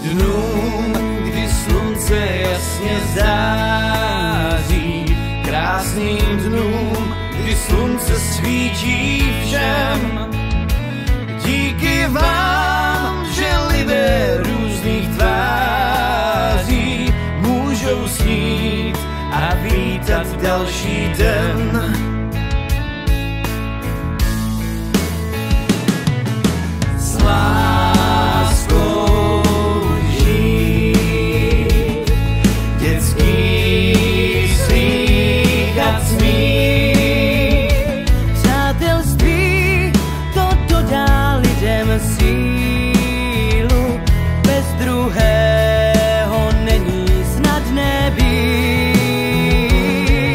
dnům, kdy slunce jasně září, krásným dnům, kdy slunce svítí všem. Díky vám, že lidé různých tváří můžou snít a vítat další den. S láskou žít, dětský svých a smích. Přátelství to dodá lidem sílu, bez druhého není snadné být.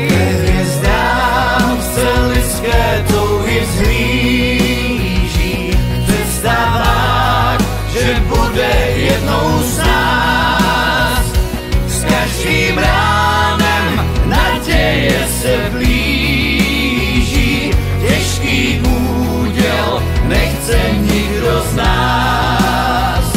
Ke hvězdám se lidské touhy zhlíží, v představách, že bude jednou s nás. S každým ránem naděje se blíží, těžký úděl nechce nikdo z nás.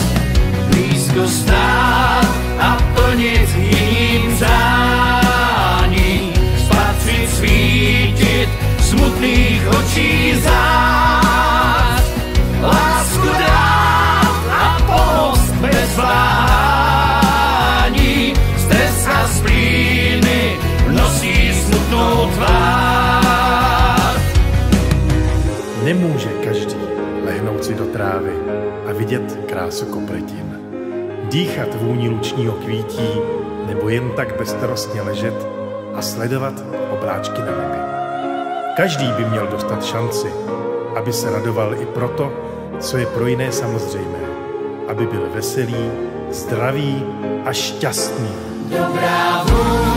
Blízko stát a plnit jiným přání, spatřit svítit smutných očí zás. Lásku dát a pomoct bez váhání, stres a splíny nosí smutnou tvář. Nemůže každý lehnout si do trávy a vidět krásu kopletin, dýchat vůni lučního kvítí nebo jen tak bezstarostně ležet a sledovat obláčky na nebi. Každý by měl dostat šanci, aby se radoval i proto, co je pro jiné samozřejmé, aby byl veselý, zdravý a šťastný. Dobrá vůle